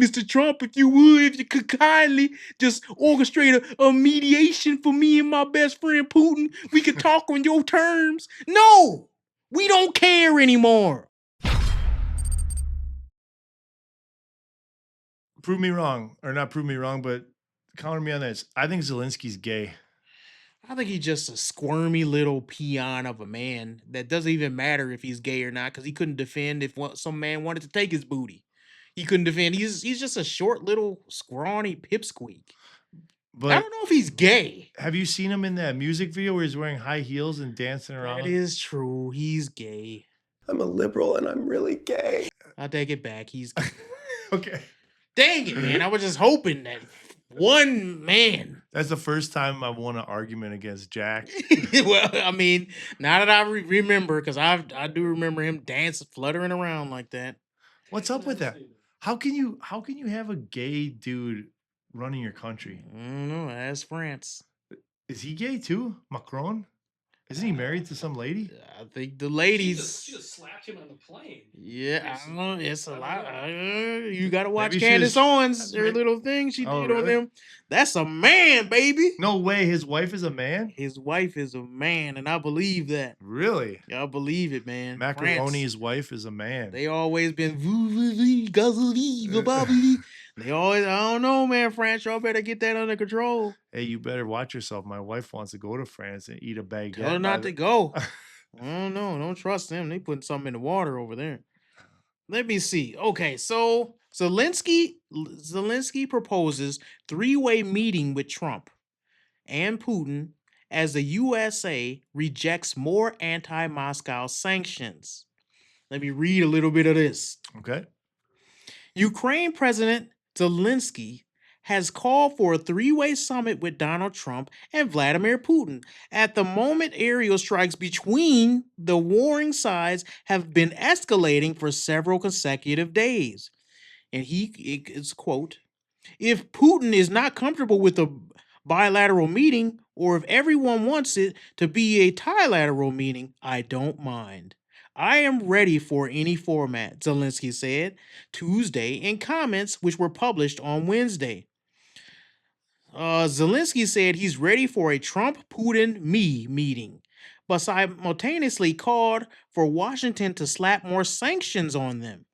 Mr. Trump, if you could kindly just orchestrate a mediation for me and my best friend Putin, we could talk on your terms. No, we don't care anymore. Prove me wrong, or not prove me wrong, but counter me on this. I think Zelensky's gay. I think he's just a squirmy little peon of a man that doesn't even matter if he's gay or not because he couldn't defend if some man wanted to take his booty. He couldn't defend. He's just a short little scrawny pipsqueak. I But don't know if he's gay. have you seen him in that music video where he's wearing high heels and dancing around? That is true. He's gay. I'm a liberal and I'm really gay. I take it back. He's gay. Okay. Dang it, man. I was just hoping that one man. That's the first time I've won an argument against Jack. Well, I mean, now that I remember, because I do remember him dancing, fluttering around like that. What's up with that? How can you have a gay dude running your country? I don't know. Ask France. Is he gay too? Macron? Isn't he married to some lady? I think the ladies. She just slapped him on the plane. Yeah, I don't know. It's a lot. You got to watch Maybe she Candace was- Owens, her little thing she Oh, did on really? them. That's a man, baby. No way, his wife is a man? His wife is a man, and I believe that. Really? I believe it, man. Macaroni's wife is a man. They always been they always, I don't know, man. France, y'all better get that under control. Hey, you better watch yourself. My wife wants to go to France and eat a baguette. Tell her not to go. I don't know. Don't trust them. They putting something in the water over there. Let me see. Okay, so Zelensky proposes three-way meeting with Trump and Putin as the USA rejects more anti-Moscow sanctions. Let me read a little bit of this. Okay. Ukraine President Zelensky has called for a three-way summit with Donald Trump and Vladimir Putin. At the moment, aerial strikes between the warring sides have been escalating for several consecutive days. And it's quote, if Putin is not comfortable with a bilateral meeting, or if everyone wants it to be a trilateral meeting, I don't mind. I am ready for any format, Zelensky said Tuesday in comments which were published on Wednesday. Zelensky said he's ready for a Trump-Putin meeting, but simultaneously called for Washington to slap more sanctions on them.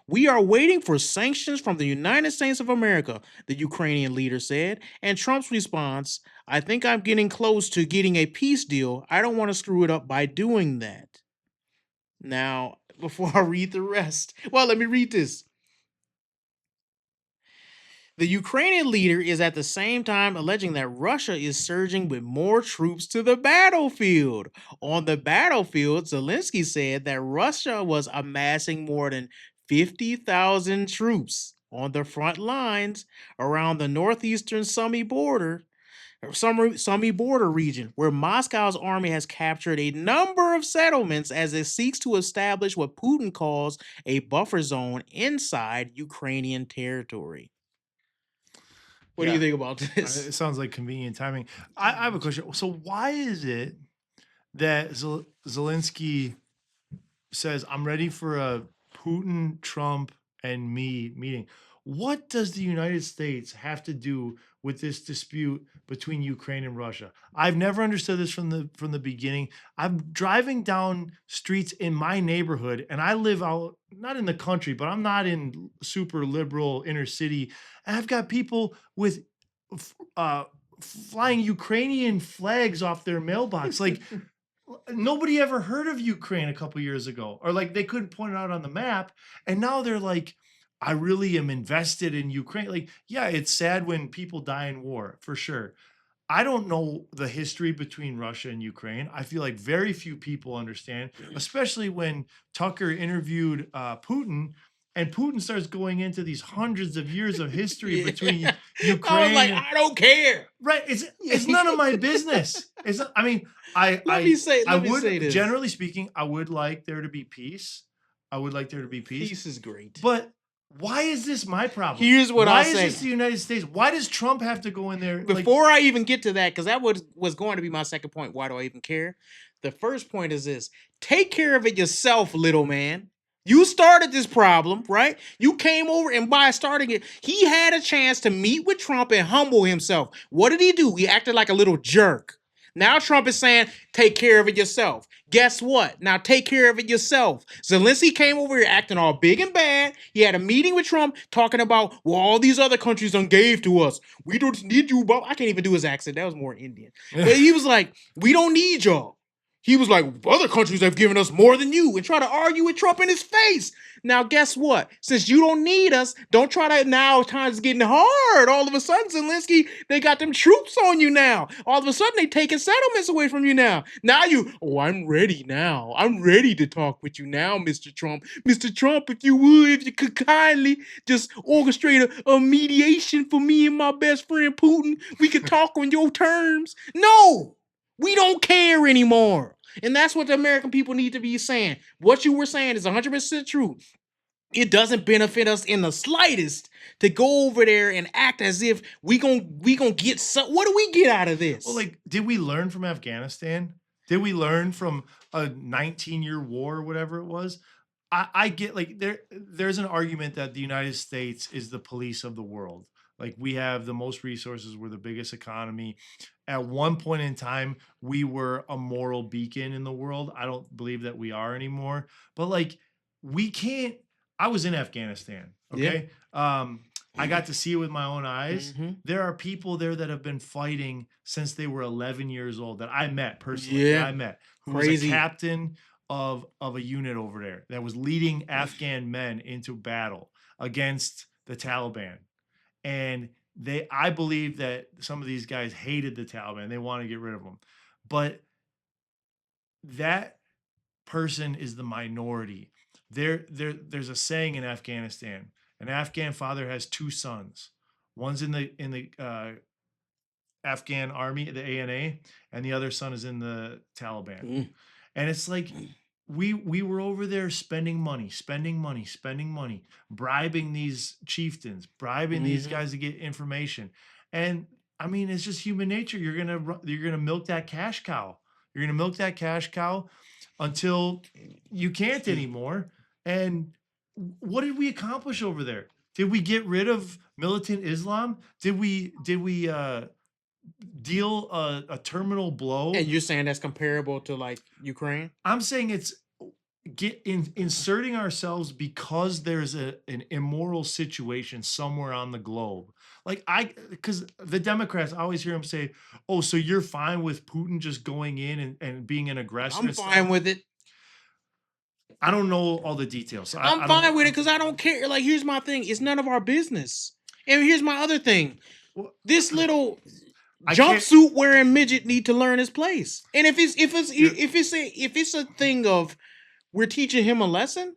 We are waiting for sanctions from the United States of America, the Ukrainian leader said, and Trump's response, I think I'm getting close to getting a peace deal. I don't want to screw it up by doing that. Now, before I read the rest, well, let me read this. The Ukrainian leader is at the same time alleging that Russia is surging with more troops to the battlefield. On the battlefield, Zelensky said that Russia was amassing more than 50,000 troops on the front lines around the northeastern Sumy border region, where Moscow's army has captured a number of settlements as it seeks to establish what Putin calls a buffer zone inside Ukrainian territory. What do you think about this? It sounds like convenient timing. I have a question. So why is it that Zelensky says, I'm ready for a Putin, Trump, and me meeting? What does the United States have to do with this dispute between Ukraine and Russia? I've never understood this from the beginning. I'm driving down streets in my neighborhood, and I live out, not in the country, but I'm not in super liberal inner city. And I've got people with flying Ukrainian flags off their mailbox. Like, nobody ever heard of Ukraine a couple years ago, or like they couldn't point it out on the map. And now they're like, I really am invested in Ukraine. Like, yeah, it's sad when people die in war, for sure. I don't know the history between Russia and Ukraine. I feel like very few people understand, especially when Tucker interviewed Putin, and Putin starts going into these hundreds of years of history between Ukraine. I was like, I don't care. Right. It's none of my business. Let me say this. Generally speaking, I would like there to be peace. Peace is great. But why is this my problem? Here's what I'll say. Why is this the United States? Why does Trump have to go in there? Before I even get to that, because that was going to be my second point. Why do I even care? The first point is this. Take care of it yourself, little man. You started this problem, right? You came over, and by starting it, he had a chance to meet with Trump and humble himself. What did he do? He acted like a little jerk. Now Trump is saying, take care of it yourself. Guess what? Now take care of it yourself. Zelensky came over here acting all big and bad. He had a meeting with Trump talking about, well, all these other countries done gave to us. We don't need you, but I can't even do his accent. That was more Indian. But he was like, we don't need y'all. He was like, other countries have given us more than you, and try to argue with Trump in his face. Now, guess what? Since you don't need us, don't try to, now times getting hard. All of a sudden, Zelensky, they got them troops on you now. All of a sudden, they taking settlements away from you now. Now I'm ready now. I'm ready to talk with you now, Mr. Trump. Mr. Trump, if you could kindly just orchestrate a mediation for me and my best friend Putin, we could talk on your terms. No, we don't care anymore. And that's what the American people need to be saying. What you were saying is 100% true. It doesn't benefit us in the slightest to go over there and act as if we gonna get some. What do we get out of this? Well, like, did we learn from Afghanistan? Did we learn from a 19-year war or whatever it was? I get, like, there's an argument that the United States is the police of the world. Like, we have the most resources, we're the biggest economy. At one point in time, we were a moral beacon in the world. I don't believe that we are anymore. But, like, we can't. I was in Afghanistan. Okay. I got to see it with my own eyes. Mhm. There are people there that have been fighting since they were 11 years old that I met personally. Yeah. That I met, who was Crazy. a captain of a unit over there that was leading Afghan men into battle against the Taliban. And I believe that some of these guys hated the Taliban. They want to get rid of them. But that person is the minority. There's a saying in Afghanistan. An Afghan father has two sons. One's in the Afghan army, the ANA, and the other son is in the Taliban. Mm. And it's like we were over there spending money, bribing these chieftains, bribing these Mhm. guys to get information. And I mean, it's just human nature. You're gonna milk that cash cow. You're gonna milk that cash cow until you can't anymore. And what did we accomplish over there? Did we get rid of militant Islam? Did we deal a terminal blow? And you're saying that's comparable to like Ukraine? I'm saying it's inserting ourselves because there's an immoral situation somewhere on the globe. Like, because the Democrats, I always hear them say, "Oh, so you're fine with Putin just going in and being an aggressor?" I'm fine with it. I don't know all the details. So I'm I fine don't, with it because I don't care. Like, here's my thing: it's none of our business. And here's my other thing: Well, this little I can't- jumpsuit wearing midget need to learn his place. And if it's a thing of we're teaching him a lesson,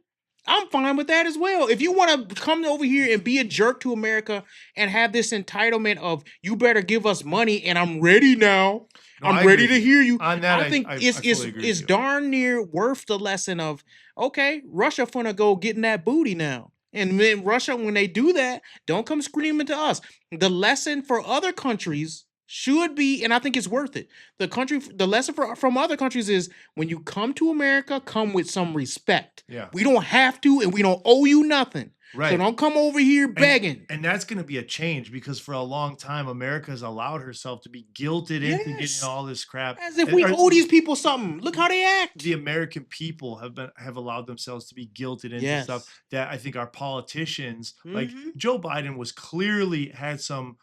I'm fine with that as well. If you want to come over here and be a jerk to America and have this entitlement of you better give us money and I'm ready now. No, I I'm ready agree to with hear you. on that. I think I it's fully agree with it's you. darn near worth the lesson of okay, Russia finna go getting that booty now. And then Russia, when they do that, don't come screaming to us. The lesson for other countries should be, and I think it's worth it. The lesson from other countries is when you come to America, come with some respect. Yeah. We don't have to, and we don't owe you nothing. Right. So don't come over here begging. And that's going to be a change because for a long time, America has allowed herself to be guilted into Yes. getting all this crap. As if we owe these people something. Look how they act. The American people have allowed themselves to be guilted into Yes. stuff that I think our politicians, like Mhm. Joe Biden, was clearly had some.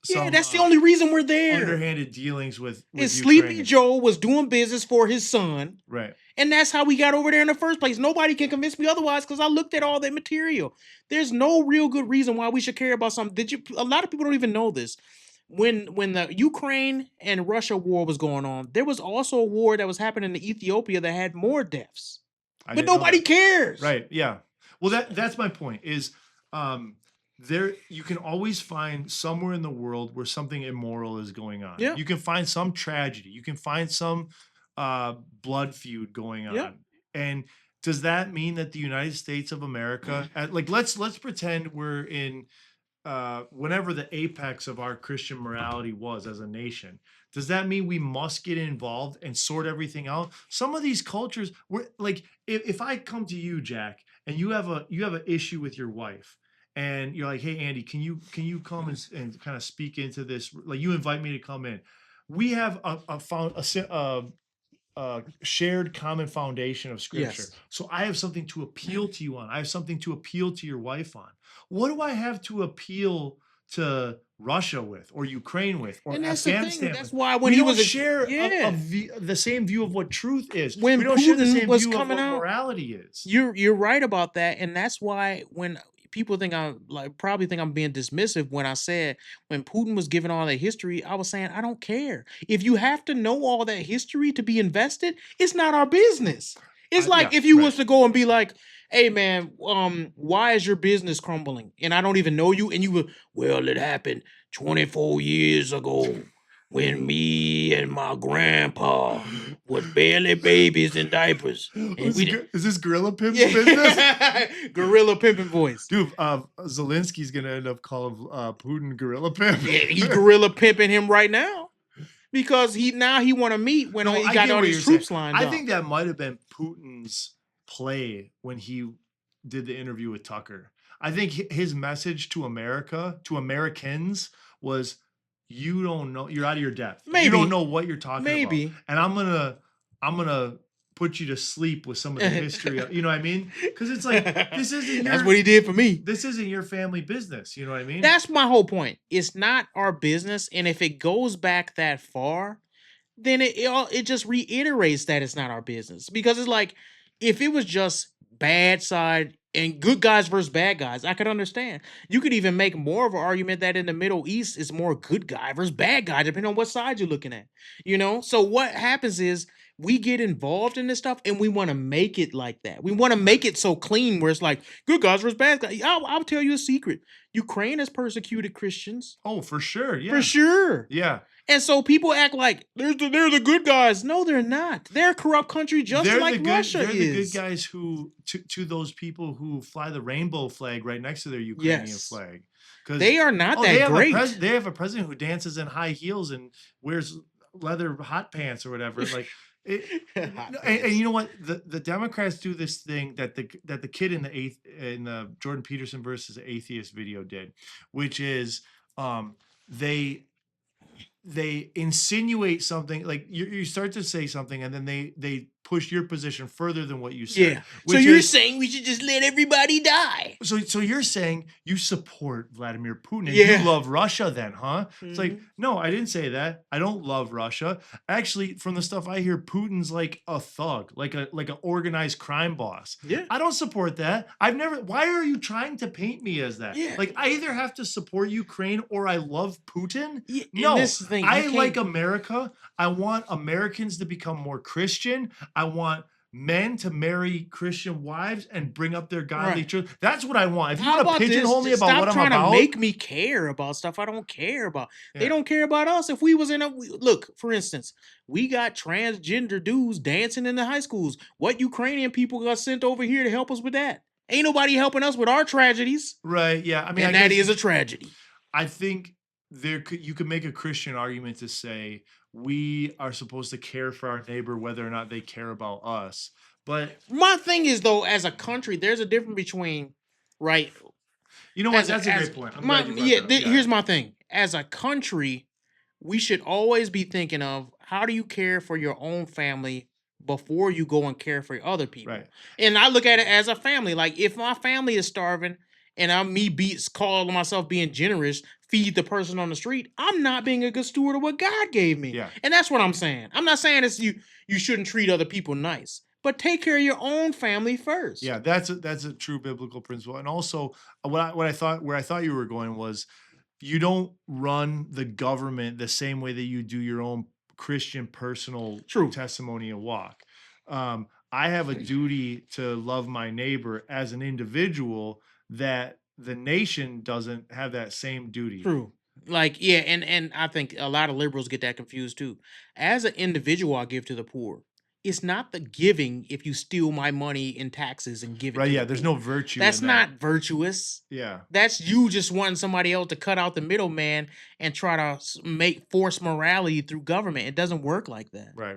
Yeah, that's the only reason we're there. Underhanded dealings with And Ukraine. Sleepy Joe was doing business for his son. Right. And that's how we got over there in the first place. Nobody can convince me otherwise because I looked at all that material. There's no real good reason why we should care about something. A lot of people don't even know this. When the Ukraine and Russia war was going on, there was also a war that was happening in Ethiopia that had more deaths. I But didn't know nobody that. cares. Right. Yeah. Well, that's my point is there you can always find somewhere in the world where something immoral is going on. Yeah. You can find some tragedy. You can find some blood feud going on. Yeah. And does that mean that the United States of America, like let's pretend we're in whenever the apex of our Christian morality was as a nation, does that mean we must get involved and sort everything out? Some of these cultures, we're like, if I come to you, Jack, and you have an issue with your wife, and you're like, hey Andy, can you come and kind of speak into this? Like you invite me to come in. We have a shared common foundation of scripture. Yes. So I have something to appeal to you on. I have something to appeal to your wife on. What do I have to appeal to Russia with, or Ukraine with, or And that's the thing. Afghanistan That's with? why when We he don't was share yeah, the same view of what truth is. when We don't share the Putin same was view of coming what out, morality is. you're right about that, and that's why when people think I'm like probably think I'm being dismissive when I said when Putin was giving all that history, I was saying I don't care. If you have to know all that history to be invested, it's not our business. It's like Yeah, if you right. was to go and be like, "Hey man, why is your business crumbling?" And I don't even know you, and you were, "Well, it happened 24 years ago." When me and my grandpa was barely babies in diapers, and we didn't. Is this Gorilla Pimp's business? Yeah, gorilla pimping voice. Dude, Zelensky's gonna end up calling Putin Gorilla Pimp. Yeah, he's gorilla pimping him right now because he want to meet when No, he I got get all what these you're troops saying. lined I up. think that might have been Putin's play when he did the interview with Tucker. I think his message to America, to Americans, was, "You don't know. You're out of your depth. You Maybe. don't know what you're talking Maybe. about." And I'm gonna put you to sleep with some of the history. You know what I mean? Because it's like this isn't your. That's what he did for me. This isn't your family business. You know what I mean? That's my whole point. It's not our business, and if it goes back that far, then it just reiterates that it's not our business. Because it's like if it was just bad side and good guys versus bad guys, I could understand. You could even make more of an argument that in the Middle East it's more good guy versus bad guy, depending on what side you're looking at. You know? So what happens is we get involved in this stuff and we want to make it like that. We want to make it so clean where it's like good guys versus bad guys. I'll tell you a secret. Ukraine has persecuted Christians. Oh, for sure. Yeah. For sure. Yeah. And so people act like they're the good guys. No, they're not. They're a corrupt country just like Russia they're is. the good guys who to those people who fly the rainbow flag right next to their Ukrainian Yes. flag. Because They are not that great. They have a president who dances in high heels and wears leather hot pants or whatever. Like and you know what? The Democrats do this thing that the kid in the Jordan Peterson versus Atheist video did, which is they insinuate something, like you start to say something and then they push your position further than what you said. Yeah. So you're saying we should just let everybody die. So you're saying you support Vladimir Putin and Yeah. you love Russia then, huh? It's like, Mhm. no, I didn't say that. I don't love Russia. Actually, from the stuff I hear, Putin's like a thug, like an organized crime boss. Yeah. I don't support that. Why are you trying to paint me as that? Yeah. Like I either have to support Ukraine or I love Putin. Yeah, and No, this is the thing, you I can't- like America. I want Americans to become more Christian. I want men to marry Christian wives and bring up their godly Right. children. That's what I want. If you How want to about this? pigeonhole me Just about stop what I'm trying about, to make me care about stuff I don't care about. Yeah. They don't care about us. If we was in look, for instance, we got transgender dudes dancing in the high schools. What Ukrainian people got sent over here to help us with that? Ain't nobody helping us with our tragedies. right? Yeah, I mean, And that is a tragedy. I think you could make a Christian argument to say we are supposed to care for our neighbor whether or not they care about us. But My thing is though, as a country, there's a difference between, right? you know what? As That's a great point. I'm glad you brought that up. Here's my thing. As a country, we should always be thinking of how do you care for your own family before you go and care for other people. Right. And I look at it as a family. Like if my family is starving and I'm calling myself being generous, feed the person on the street, I'm not being a good steward of what God gave me. Yeah. And that's what I'm saying. I'm not saying it's you shouldn't treat other people nice, but take care of your own family first. Yeah, that's a true biblical principle. And also, where I thought you were going was, you don't run the government the same way that you do your own Christian personal True. testimony and walk. I have a duty to love my neighbor as an individual that the nation doesn't have that same duty. True. Like, yeah, and I think a lot of liberals get that confused too. As an individual, I give to the poor. It's not the giving if you steal my money in taxes and give it Right? to Yeah, the there's poor. no virtue. That's in that. not virtuous. Yeah. That's you just wanting somebody else to cut out the middleman and try to force morality through government. It doesn't work like that. Right.